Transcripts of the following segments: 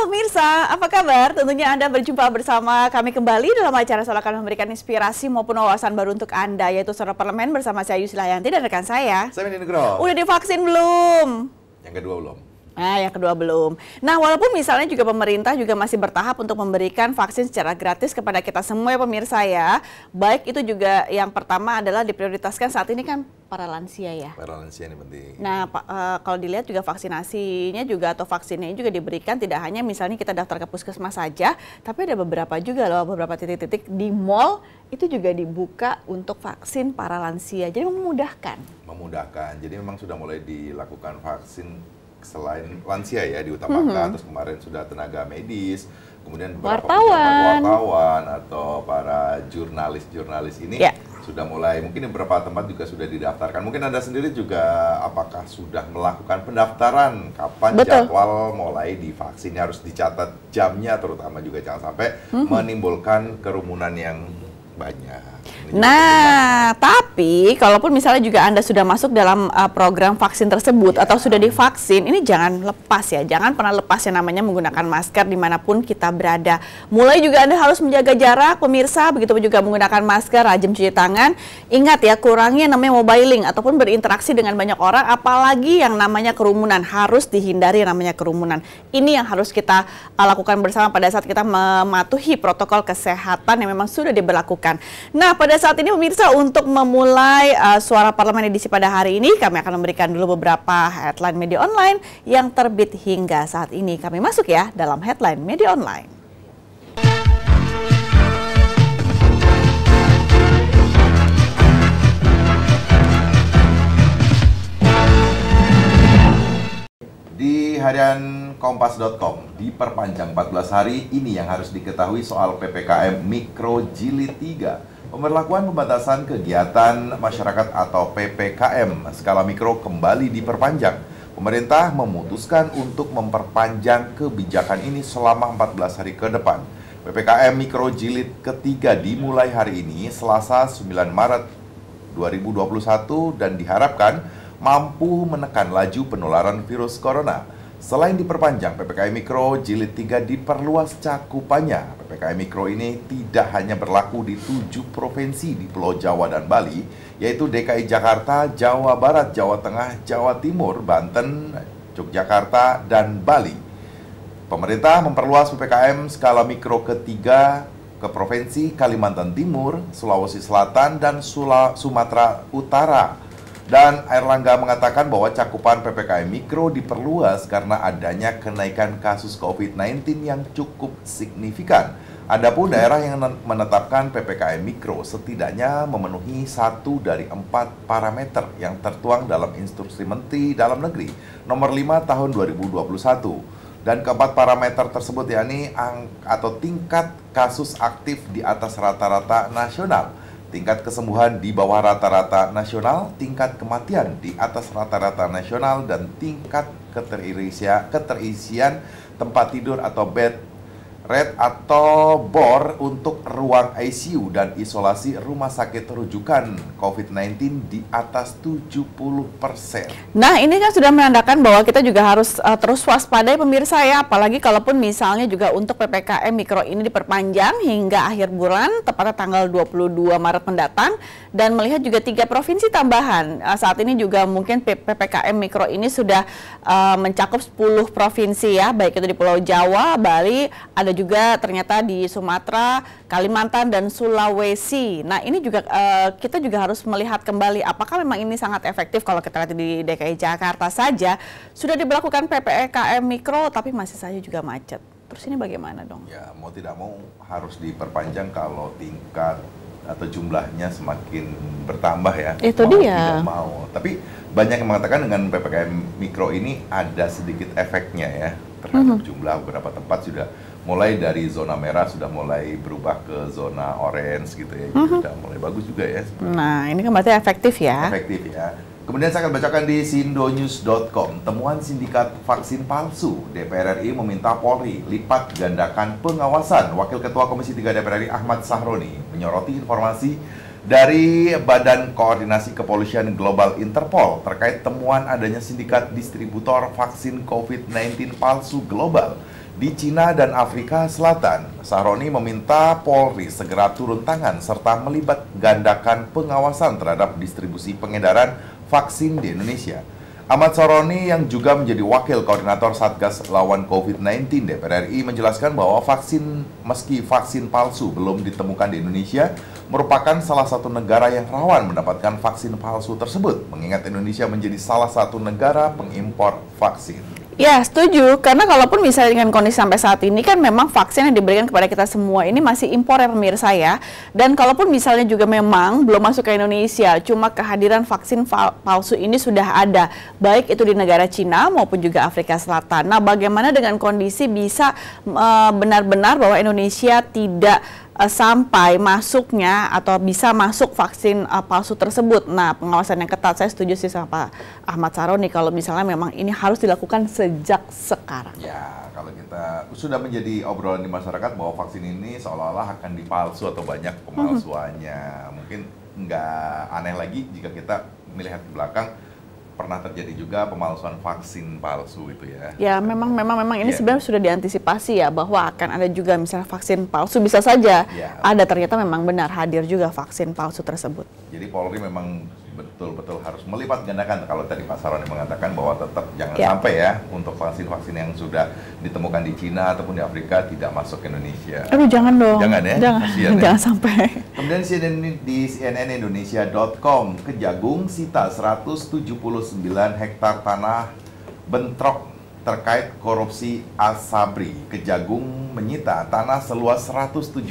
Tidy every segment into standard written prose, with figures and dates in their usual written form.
Pemirsa, apa kabar? Tentunya Anda berjumpa bersama kami kembali dalam acara yang akan memberikan inspirasi maupun wawasan baru untuk Anda, yaitu Suara Parlemen bersama saya Yusila Yanti dan rekan saya. Saya Mending Nugroho. Udah divaksin belum? Yang kedua belum. Nah, yang kedua belum. Nah, walaupun misalnya juga pemerintah juga masih bertahap untuk memberikan vaksin secara gratis kepada kita semua ya pemirsa ya. Baik itu juga yang pertama adalah diprioritaskan saat ini kan para lansia ya. Para lansia ini penting. Nah, kalau dilihat juga vaksinasinya juga atau vaksinnya juga diberikan tidak hanya misalnya kita daftar ke puskesmas saja, tapi ada beberapa juga loh, beberapa titik-titik di mall itu juga dibuka untuk vaksin para lansia. Jadi memudahkan. Memudahkan. Jadi memang sudah mulai dilakukan vaksin selain lansia ya diutamakan, terus kemarin sudah tenaga medis, kemudian beberapa wartawan atau para jurnalis ini sudah mulai, mungkin beberapa tempat juga sudah didaftarkan. Mungkin Anda sendiri juga apakah sudah melakukan pendaftaran, kapan jadwal mulai divaksin, harus dicatat jamnya terutama juga, jangan sampai menimbulkan kerumunan yang banyak. Nah, tapi kalaupun misalnya juga Anda sudah masuk dalam program vaksin tersebut atau sudah divaksin, ini jangan lepas ya, jangan pernah lepas yang namanya menggunakan masker dimanapun kita berada. Mulai juga Anda harus menjaga jarak, pemirsa, begitu juga menggunakan masker, rajin cuci tangan. Ingat ya, kurangi yang namanya mobiling ataupun berinteraksi dengan banyak orang, apalagi yang namanya kerumunan, harus dihindari yang namanya kerumunan. Ini yang harus kita lakukan bersama pada saat kita mematuhi protokol kesehatan yang memang sudah diberlakukan. Nah, pada saat ini pemirsa, untuk memulai Suara Parlemen edisi pada hari ini, kami akan memberikan dulu beberapa headline media online yang terbit hingga saat ini. Kami masuk ya dalam headline media online. Di harian kompas.com, diperpanjang 14 hari, ini yang harus diketahui soal PPKM Mikro Jilid 3. Pemberlakuan pembatasan kegiatan masyarakat atau PPKM skala mikro kembali diperpanjang. Pemerintah memutuskan untuk memperpanjang kebijakan ini selama 14 hari ke depan. PPKM Mikro Jilid ketiga dimulai hari ini, Selasa 9 Maret 2021 dan diharapkan mampu menekan laju penularan virus corona. Selain diperpanjang, PPKM Mikro Jilid 3 diperluas cakupannya. PPKM Mikro ini tidak hanya berlaku di 7 provinsi di Pulau Jawa dan Bali, yaitu DKI Jakarta, Jawa Barat, Jawa Tengah, Jawa Timur, Banten, Yogyakarta, dan Bali. Pemerintah memperluas PPKM skala mikro ketiga ke Provinsi Kalimantan Timur, Sulawesi Selatan, dan Sumatera Utara. Dan Airlangga mengatakan bahwa cakupan PPKM Mikro diperluas karena adanya kenaikan kasus COVID-19 yang cukup signifikan. Adapun daerah yang menetapkan PPKM Mikro setidaknya memenuhi 1 dari 4 parameter yang tertuang dalam Instruksi Menteri Dalam Negeri Nomor 5 Tahun 2021. Dan keempat parameter tersebut yakni atau tingkat kasus aktif di atas rata-rata nasional, tingkat kesembuhan di bawah rata-rata nasional, tingkat kematian di atas rata-rata nasional, dan tingkat keterisian tempat tidur atau bed rate atau BOR untuk ruang ICU dan isolasi rumah sakit rujukan COVID-19 di atas 70%. Nah, ini kan sudah menandakan bahwa kita juga harus terus waspada pemirsa ya, apalagi kalaupun misalnya juga untuk PPKM Mikro ini diperpanjang hingga akhir bulan, tepatnya tanggal 22 Maret mendatang, dan melihat juga 3 provinsi tambahan. Saat ini juga mungkin PPKM Mikro ini sudah mencakup 10 provinsi ya, baik itu di Pulau Jawa, Bali, ada juga ternyata di Sumatera, Kalimantan, dan Sulawesi. Nah, ini juga kita juga harus melihat kembali apakah memang ini sangat efektif. Kalau kita lihat di DKI Jakarta saja sudah diberlakukan PPKM Mikro tapi masih saja juga macet. Terus ini bagaimana dong? Ya, mau tidak mau harus diperpanjang kalau tingkat atau jumlahnya semakin bertambah ya. Itu mau dia. tidak mau. Tapi banyak yang mengatakan dengan PPKM Mikro ini ada sedikit efeknya ya terhadap jumlah. Beberapa tempat sudah mulai dari zona merah sudah mulai berubah ke zona orange gitu ya. Jadi sudah mulai bagus juga ya. Nah, ini kan berarti efektif ya. Efektif ya. Kemudian saya akan bacakan di sindonews.com, temuan sindikat vaksin palsu. DPR RI meminta Polri lipat gandakan pengawasan. Wakil Ketua Komisi 3 DPR RI Ahmad Sahroni menyoroti informasi dari Badan Koordinasi Kepolisian Global Interpol terkait temuan adanya sindikat distributor vaksin COVID-19 palsu global di Cina dan Afrika Selatan. Sahroni meminta Polri segera turun tangan serta melibat gandakan pengawasan terhadap distribusi pengedaran vaksin di Indonesia. Ahmad Sahroni yang juga menjadi Wakil Koordinator Satgas Lawan COVID-19 DPR RI menjelaskan bahwa meski vaksin palsu belum ditemukan di Indonesia, merupakan salah satu negara yang rawan mendapatkan vaksin palsu tersebut, mengingat Indonesia menjadi salah satu negara pengimpor vaksin. Ya, setuju. Karena kalaupun misalnya dengan kondisi sampai saat ini kan memang vaksin yang diberikan kepada kita semua ini masih impor ya pemirsa ya. Dan kalaupun misalnya juga memang belum masuk ke Indonesia, cuma kehadiran vaksin palsu ini sudah ada, baik itu di negara Cina maupun juga Afrika Selatan. Nah, bagaimana dengan kondisi bisa benar-benar bahwa Indonesia tidak sampai masuknya atau bisa masuk vaksin palsu tersebut. Nah, pengawasan yang ketat, saya setuju sih sama Pak Ahmad Sahroni kalau misalnya memang ini harus dilakukan sejak sekarang. Ya, kalau kita sudah menjadi obrolan di masyarakat bahwa vaksin ini seolah-olah akan dipalsu atau banyak pemalsuannya. Mungkin nggak aneh lagi jika kita melihat ke belakang, pernah terjadi juga pemalsuan vaksin palsu itu ya. Ya, memang ini sebenarnya sudah diantisipasi ya bahwa akan ada juga misalnya vaksin palsu, bisa saja ada, ternyata memang benar hadir juga vaksin palsu tersebut. Jadi Polri memang betul-betul harus melipat gandakan. Kalau tadi Pak Sahroni mengatakan bahwa tetap jangan sampai ya untuk vaksin-vaksin yang sudah ditemukan di Cina ataupun di Afrika tidak masuk ke Indonesia. Aduh, jangan dong. Jangan ya. Jangan sampai. Kemudian di cnnindonesia.com, Kejagung sita 179 hektar tanah bentrok terkait korupsi Asabri. Kejagung menyita tanah seluas 179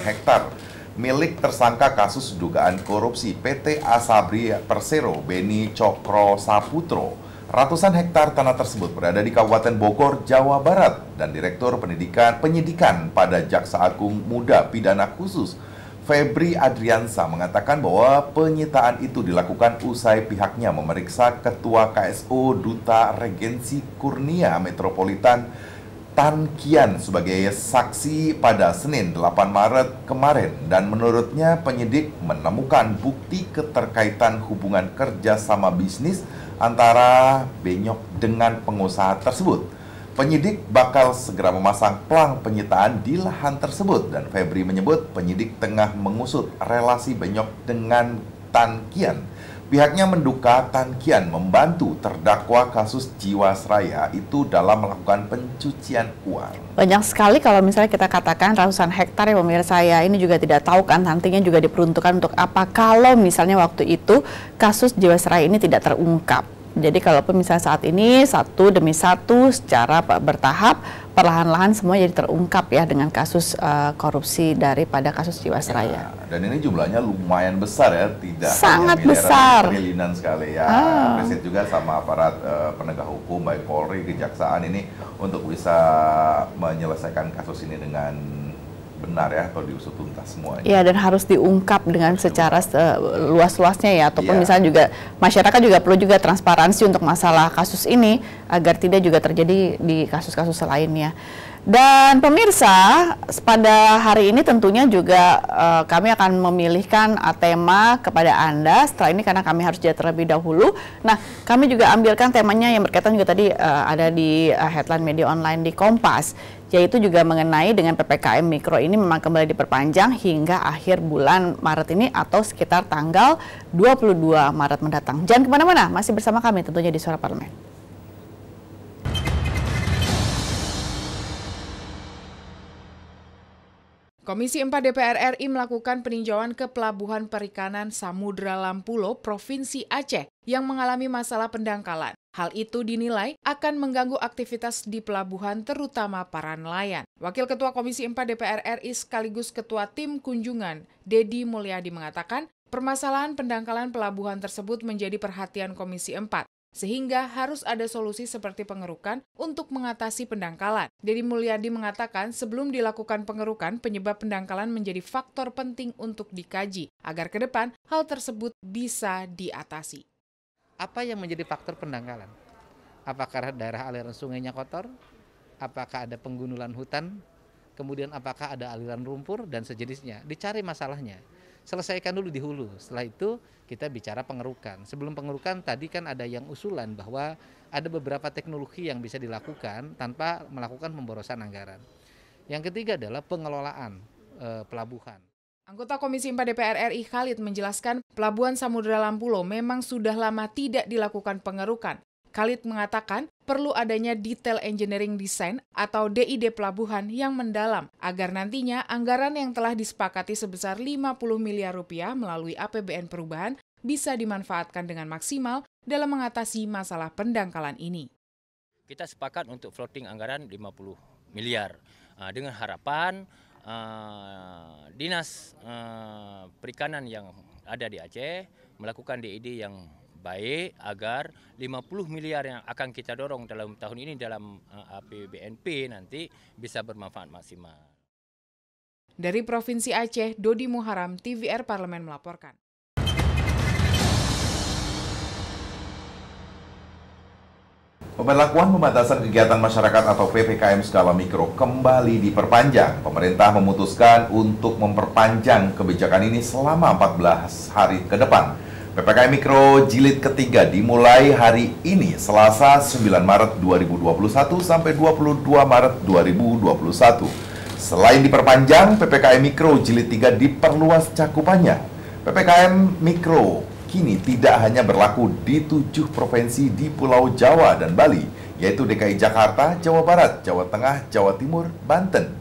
hektar milik tersangka kasus dugaan korupsi PT Asabri Persero Beni Cokro Saputro. Ratusan hektar tanah tersebut berada di Kabupaten Bogor, Jawa Barat, dan Direktur Penyidikan pada Jaksa Agung Muda Pidana Khusus Febri Adriansa mengatakan bahwa penyitaan itu dilakukan usai pihaknya memeriksa Ketua KSO Duta Regensi Kurnia Metropolitan Tan Kian sebagai saksi pada Senin 8 Maret kemarin, dan menurutnya penyidik menemukan bukti keterkaitan hubungan kerja sama bisnis antara Benyok dengan pengusaha tersebut. Penyidik bakal segera memasang plang penyitaan di lahan tersebut, dan Febri menyebut penyidik tengah mengusut relasi Benyok dengan Tan Kian. Pihaknya menduga Tan Kian membantu terdakwa kasus Jiwasraya itu dalam melakukan pencucian uang. Banyak sekali kalau misalnya kita katakan ratusan hektar ya pemirsa ya, ini juga tidak tahu kan nantinya juga diperuntukkan untuk apa kalau misalnya waktu itu kasus Jiwasraya ini tidak terungkap. Jadi kalaupun misalnya saat ini satu demi satu secara bertahap perlahan-lahan semua jadi terungkap ya dengan kasus korupsi daripada kasus Jiwasraya. Ya, dan ini jumlahnya lumayan besar ya, tidak sangat hanya besar, triliunan sekali ya. Riset juga sama aparat penegak hukum baik Polri, Kejaksaan ini untuk bisa menyelesaikan kasus ini dengan benar ya, atau diusut tuntas semuanya. Ya, dan harus diungkap dengan secara luas-luasnya ya, ataupun misalnya juga masyarakat juga perlu juga transparansi untuk masalah kasus ini agar tidak juga terjadi di kasus-kasus lainnya. Dan pemirsa, pada hari ini tentunya juga kami akan memilihkan tema kepada Anda setelah ini karena kami harus jeda terlebih dahulu. Nah, kami juga ambilkan temanya yang berkaitan juga tadi ada di headline media online di Kompas, yaitu juga mengenai dengan PPKM Mikro ini memang kembali diperpanjang hingga akhir bulan Maret ini atau sekitar tanggal 22 Maret mendatang. Jangan kemana-mana, masih bersama kami tentunya di Suara Parlemen. Komisi 4 DPR RI melakukan peninjauan ke Pelabuhan Perikanan Samudra Lampulo, Provinsi Aceh, yang mengalami masalah pendangkalan. Hal itu dinilai akan mengganggu aktivitas di pelabuhan terutama para nelayan. Wakil Ketua Komisi 4 DPR RI sekaligus Ketua Tim Kunjungan, Dedi Mulyadi mengatakan, permasalahan pendangkalan pelabuhan tersebut menjadi perhatian Komisi 4, sehingga harus ada solusi seperti pengerukan untuk mengatasi pendangkalan. Dedi Mulyadi mengatakan sebelum dilakukan pengerukan, penyebab pendangkalan menjadi faktor penting untuk dikaji, agar ke depan hal tersebut bisa diatasi. Apa yang menjadi faktor pendangkalan? Apakah daerah aliran sungainya kotor? Apakah ada penggundulan hutan? Kemudian apakah ada aliran lumpur dan sejenisnya? Dicari masalahnya. Selesaikan dulu di hulu. Setelah itu kita bicara pengerukan. Sebelum pengerukan tadi kan ada yang usulan bahwa ada beberapa teknologi yang bisa dilakukan tanpa melakukan pemborosan anggaran. Yang ketiga adalah pengelolaan pelabuhan. Anggota Komisi 4 DPR RI Khalid menjelaskan Pelabuhan Samudra Lampulo memang sudah lama tidak dilakukan pengerukan. Khalid mengatakan perlu adanya detail engineering design atau DID pelabuhan yang mendalam agar nantinya anggaran yang telah disepakati sebesar 50 miliar rupiah melalui APBN perubahan bisa dimanfaatkan dengan maksimal dalam mengatasi masalah pendangkalan ini. Kita sepakat untuk floating anggaran 50 miliar dengan harapan Dinas Perikanan yang ada di Aceh melakukan DID yang baik agar 50 miliar yang akan kita dorong dalam tahun ini dalam APBNP nanti bisa bermanfaat maksimal. Dari Provinsi Aceh, Dodi Muharam, TVR Parlemen melaporkan. Pemberlakuan pembatasan kegiatan masyarakat atau PPKM skala mikro kembali diperpanjang. Pemerintah memutuskan untuk memperpanjang kebijakan ini selama 14 hari ke depan. PPKM Mikro Jilid ketiga dimulai hari ini, Selasa 9 Maret 2021 sampai 22 Maret 2021. Selain diperpanjang, PPKM Mikro Jilid 3 diperluas cakupannya. PPKM Mikro kini tidak hanya berlaku di 7 provinsi di Pulau Jawa dan Bali, yaitu DKI Jakarta, Jawa Barat, Jawa Tengah, Jawa Timur, Banten,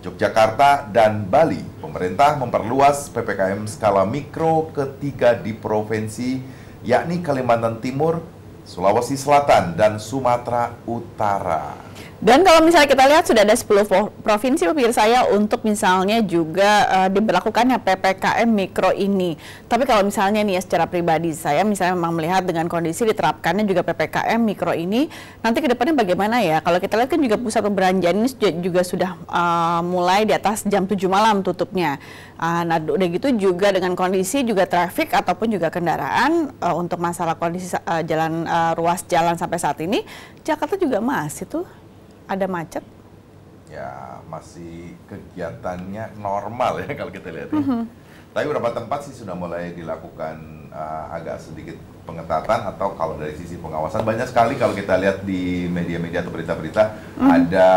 Yogyakarta, dan Bali. Pemerintah memperluas PPKM skala mikro ketiga di provinsi, yakni Kalimantan Timur, Sulawesi Selatan, dan Sumatera Utara. Dan kalau misalnya kita lihat sudah ada 10 provinsi pemirsa saya untuk misalnya juga diberlakukannya PPKM Mikro ini. Tapi kalau misalnya nih ya secara pribadi saya misalnya memang melihat dengan kondisi diterapkannya juga PPKM Mikro ini, nanti ke depannya bagaimana ya? Kalau kita lihat kan juga pusat perbelanjaan ini juga sudah mulai di atas jam 7 malam tutupnya. Nah udah gitu juga dengan kondisi juga traffic ataupun juga kendaraan untuk masalah kondisi ruas jalan sampai saat ini, Jakarta juga masih tuh ada macet. Ya, masih kegiatannya normal ya kalau kita lihat ya. Tapi beberapa tempat sih sudah mulai dilakukan agak sedikit pengetatan, atau kalau dari sisi pengawasan banyak sekali kalau kita lihat di media-media atau berita-berita ada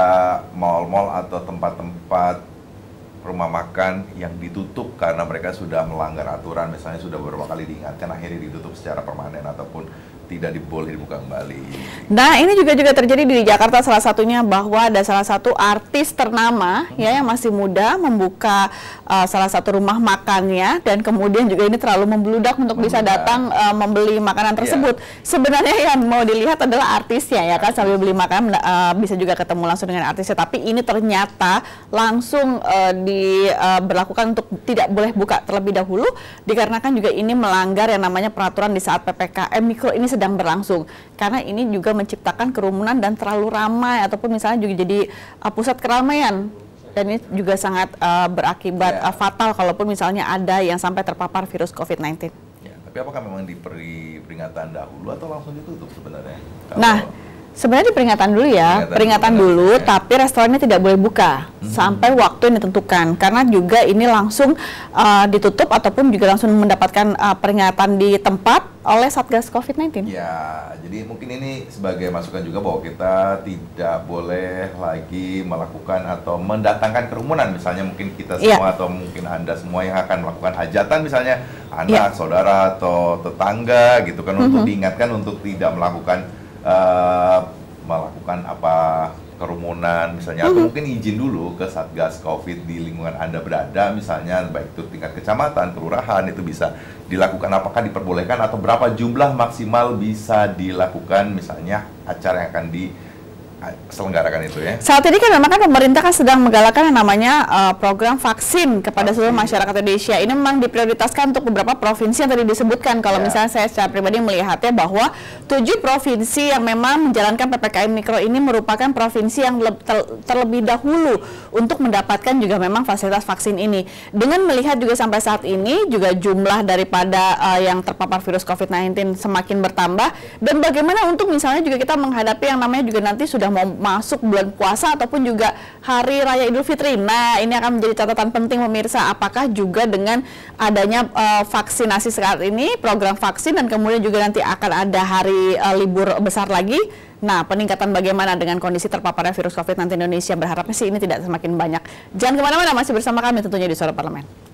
mal-mal atau tempat-tempat rumah makan yang ditutup karena mereka sudah melanggar aturan, misalnya sudah beberapa kali diingatkan akhirnya ditutup secara permanen ataupun tidak boleh dibuka kembali. Nah ini juga terjadi di Jakarta, salah satunya bahwa ada salah satu artis ternama ya yang masih muda membuka salah satu rumah makannya, dan kemudian juga ini terlalu membludak untuk bisa datang membeli makanan tersebut. Sebenarnya yang mau dilihat adalah artisnya ya kan, sambil beli makanan bisa juga ketemu langsung dengan artisnya, tapi ini ternyata langsung diberlakukan untuk tidak boleh buka terlebih dahulu dikarenakan juga ini melanggar yang namanya peraturan di saat PPKM Mikro ini sedang berlangsung, karena ini juga menciptakan kerumunan dan terlalu ramai ataupun misalnya juga jadi pusat keramaian, dan ini juga sangat berakibat fatal kalaupun misalnya ada yang sampai terpapar virus COVID-19. Ya, tapi apakah memang diberi peringatan dahulu atau langsung ditutup sebenarnya? Nah, sebenarnya peringatan dulu ya, peringatan dulu, tapi restorannya tidak boleh buka sampai waktu yang ditentukan, karena juga ini langsung ditutup ataupun juga langsung mendapatkan peringatan di tempat oleh Satgas COVID-19. Ya, jadi mungkin ini sebagai masukan juga bahwa kita tidak boleh lagi melakukan atau mendatangkan kerumunan, misalnya mungkin kita semua atau mungkin Anda semua yang akan melakukan hajatan, misalnya anak, saudara, atau tetangga gitu kan, untuk diingatkan untuk tidak melakukan kerumunan misalnya, atau mungkin izin dulu ke Satgas Covid di lingkungan Anda berada, misalnya baik itu tingkat kecamatan, kelurahan, itu bisa dilakukan. Apakah diperbolehkan atau berapa jumlah maksimal bisa dilakukan misalnya acara yang akan diselenggarakan itu ya? Saat ini kan memang kan pemerintah kan sedang menggalakkan yang namanya program vaksin kepada seluruh masyarakat Indonesia. Ini memang diprioritaskan untuk beberapa provinsi yang tadi disebutkan. Kalau misalnya saya secara pribadi melihatnya bahwa 7 provinsi yang memang menjalankan PPKM Mikro ini merupakan provinsi yang terlebih dahulu untuk mendapatkan juga memang fasilitas vaksin ini. Dengan melihat juga sampai saat ini juga jumlah daripada yang terpapar virus COVID-19 semakin bertambah, dan bagaimana untuk misalnya juga kita menghadapi yang namanya juga nanti sudah mau masuk bulan puasa ataupun juga Hari Raya Idul Fitri. Nah, ini akan menjadi catatan penting pemirsa, apakah juga dengan adanya vaksinasi saat ini, program vaksin, dan kemudian juga nanti akan ada hari libur besar lagi. Nah, peningkatan bagaimana dengan kondisi terpaparnya virus COVID-19 Indonesia, berharapnya sih ini tidak semakin banyak. Jangan kemana-mana, masih bersama kami tentunya di Suara Parlemen.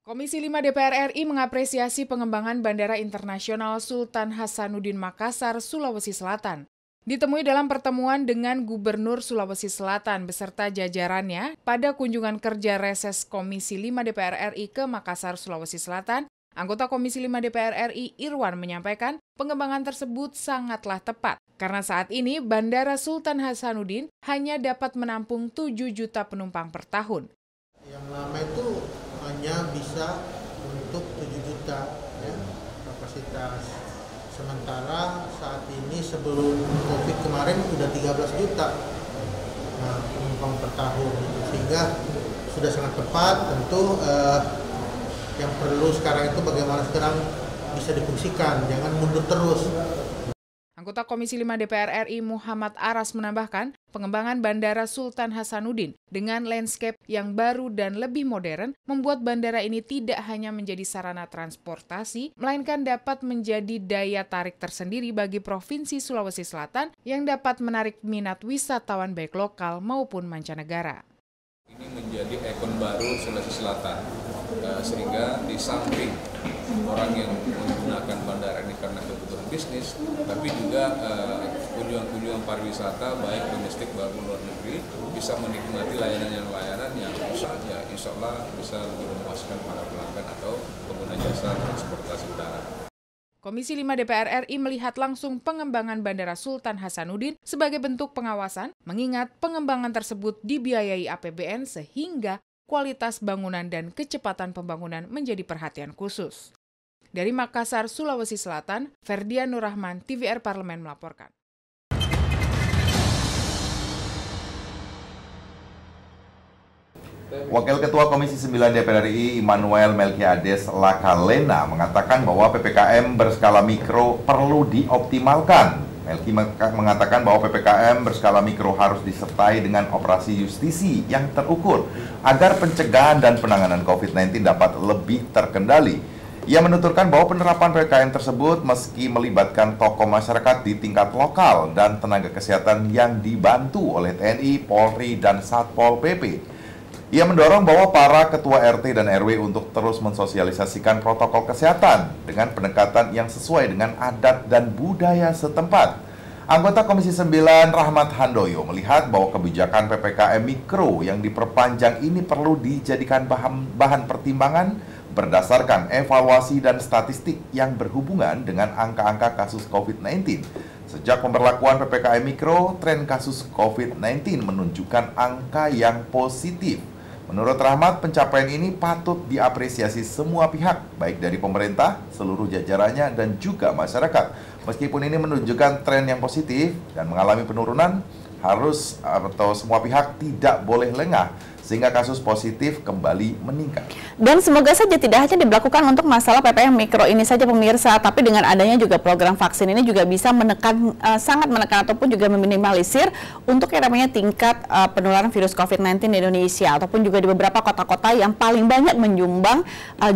Komisi 5 DPR RI mengapresiasi pengembangan Bandara Internasional Sultan Hasanuddin Makassar, Sulawesi Selatan. Ditemui dalam pertemuan dengan Gubernur Sulawesi Selatan beserta jajarannya pada kunjungan kerja reses Komisi 5 DPR RI ke Makassar, Sulawesi Selatan, anggota Komisi 5 DPR RI Irwan menyampaikan pengembangan tersebut sangatlah tepat karena saat ini Bandara Sultan Hasanuddin hanya dapat menampung 7 juta penumpang per tahun. Yang lama itu hanya bisa untuk 7 juta ya, kapasitas. Sementara saat ini sebelum Covid kemarin udah 13 juta penumpang per tahun, sehingga sudah sangat tepat. Tentu yang perlu sekarang itu bagaimana sekarang bisa difungsikan, jangan mundur terus. Anggota Komisi 5 DPR RI Muhammad Aras menambahkan, pengembangan Bandara Sultan Hasanuddin dengan landscape yang baru dan lebih modern membuat bandara ini tidak hanya menjadi sarana transportasi, melainkan dapat menjadi daya tarik tersendiri bagi Provinsi Sulawesi Selatan yang dapat menarik minat wisatawan baik lokal maupun mancanegara. Ini menjadi ikon baru Sulawesi Selatan, sehingga di samping orang yang menggunakan bandara ini karena kebutuhan bisnis, tapi juga kunjungan-kunjungan pariwisata baik domestik maupun luar negeri bisa menikmati layanan yang insya Allah bisa lebih memuaskan para pelanggan atau pengguna jasa transportasi udara. Komisi 5 DPR RI melihat langsung pengembangan Bandara Sultan Hasanuddin sebagai bentuk pengawasan, mengingat pengembangan tersebut dibiayai APBN sehingga kualitas bangunan dan kecepatan pembangunan menjadi perhatian khusus. Dari Makassar, Sulawesi Selatan, Ferdian Nurrahman, TVR Parlemen melaporkan. Wakil Ketua Komisi 9 DPR RI Immanuel Melkiades Lakalena mengatakan bahwa PPKM berskala mikro perlu dioptimalkan. Melki mengatakan bahwa PPKM berskala mikro harus disertai dengan operasi justisi yang terukur agar pencegahan dan penanganan COVID-19 dapat lebih terkendali. Ia menuturkan bahwa penerapan PPKM tersebut meski melibatkan tokoh masyarakat di tingkat lokal dan tenaga kesehatan yang dibantu oleh TNI, Polri, dan Satpol PP. Ia mendorong bahwa para ketua RT dan RW untuk terus mensosialisasikan protokol kesehatan dengan pendekatan yang sesuai dengan adat dan budaya setempat. Anggota Komisi 9 Rahmat Handoyo melihat bahwa kebijakan PPKM Mikro yang diperpanjang ini perlu dijadikan bahan pertimbangan berdasarkan evaluasi dan statistik yang berhubungan dengan angka-angka kasus COVID-19. Sejak pemberlakuan PPKM Mikro, tren kasus COVID-19 menunjukkan angka yang positif. Menurut Rahmat, pencapaian ini patut diapresiasi semua pihak, baik dari pemerintah, seluruh jajarannya, dan juga masyarakat. Meskipun ini menunjukkan tren yang positif dan mengalami penurunan, harus atau semua pihak tidak boleh lengah sehingga kasus positif kembali meningkat. Dan semoga saja tidak hanya diberlakukan untuk masalah PPKM Mikro ini saja pemirsa, tapi dengan adanya juga program vaksin ini juga bisa menekan, sangat menekan ataupun juga meminimalisir untuk yang namanya tingkat penularan virus COVID-19 di Indonesia, ataupun juga di beberapa kota-kota yang paling banyak menyumbang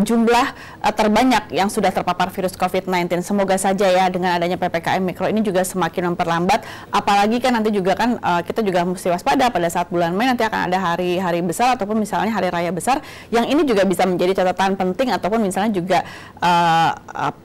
jumlah terbanyak yang sudah terpapar virus COVID-19. Semoga saja ya dengan adanya PPKM Mikro ini juga semakin memperlambat, apalagi kan nanti juga kan kita juga mesti waspada pada saat bulan Mei nanti akan ada hari hari besar ataupun misalnya hari raya besar, yang ini juga bisa menjadi catatan penting ataupun misalnya juga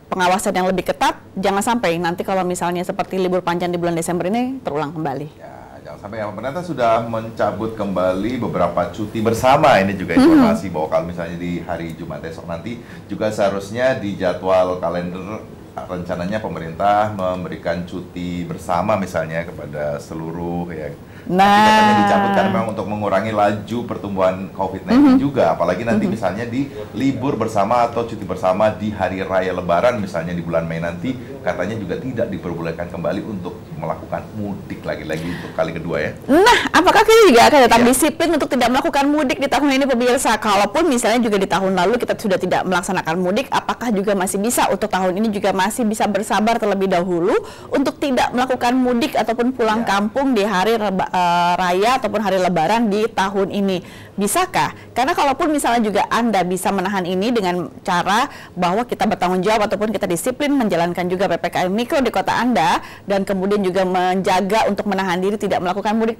pengawasan yang lebih ketat, jangan sampai nanti kalau misalnya seperti libur panjang di bulan Desember ini terulang kembali. Ya, jangan sampai ya, pemerintah sudah mencabut kembali beberapa cuti bersama. Ini juga informasi bahwa kalau misalnya di hari Jumat esok nanti juga seharusnya di jadwal kalender rencananya pemerintah memberikan cuti bersama misalnya kepada seluruh ya. Tapi katanya dicabutkan memang untuk mengurangi laju pertumbuhan COVID-19 juga, apalagi nanti misalnya di libur bersama atau cuti bersama di hari raya Lebaran misalnya di bulan Mei nanti, katanya juga tidak diperbolehkan kembali untuk melakukan mudik lagi-lagi untuk kali kedua ya. Nah, apakah kita juga akan tetap disiplin untuk tidak melakukan mudik di tahun ini pemirsa? Kalaupun misalnya juga di tahun lalu kita sudah tidak melaksanakan mudik, apakah juga masih bisa untuk tahun ini juga masih bisa bersabar terlebih dahulu untuk tidak melakukan mudik ataupun pulang kampung di hari raya ataupun hari Lebaran di tahun ini? Bisakah? Karena kalaupun misalnya juga Anda bisa menahan ini dengan cara bahwa kita bertanggung jawab ataupun kita disiplin menjalankan juga PPKM Mikro di kota Anda dan kemudian juga menjaga untuk menahan diri tidak melakukan mudik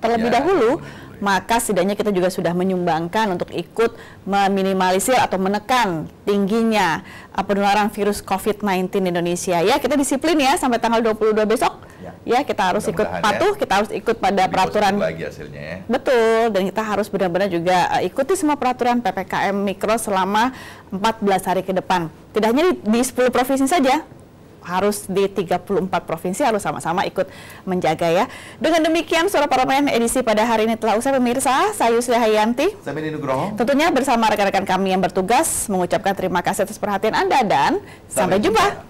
terlebih dahulu, maka setidaknya kita juga sudah menyumbangkan untuk ikut meminimalisir atau menekan tingginya penularan virus COVID-19 di Indonesia. Ya, kita disiplin ya sampai tanggal 22 besok. Ya, kita harus ikut patuh, kita harus ikut pada peraturan. Lagi hasilnya ya. Betul, dan kita harus benar-benar juga ikuti semua peraturan PPKM Mikro selama 14 hari ke depan. Tidak hanya di 10 provinsi saja, harus di 34 provinsi harus sama-sama ikut menjaga ya. Dengan demikian Suara Parlemen edisi pada hari ini telah usai pemirsa. Saya Yusri Hayanti. Saya Beni Nugroho. Tentunya bersama rekan-rekan kami yang bertugas mengucapkan terima kasih atas perhatian Anda dan sampai jumpa.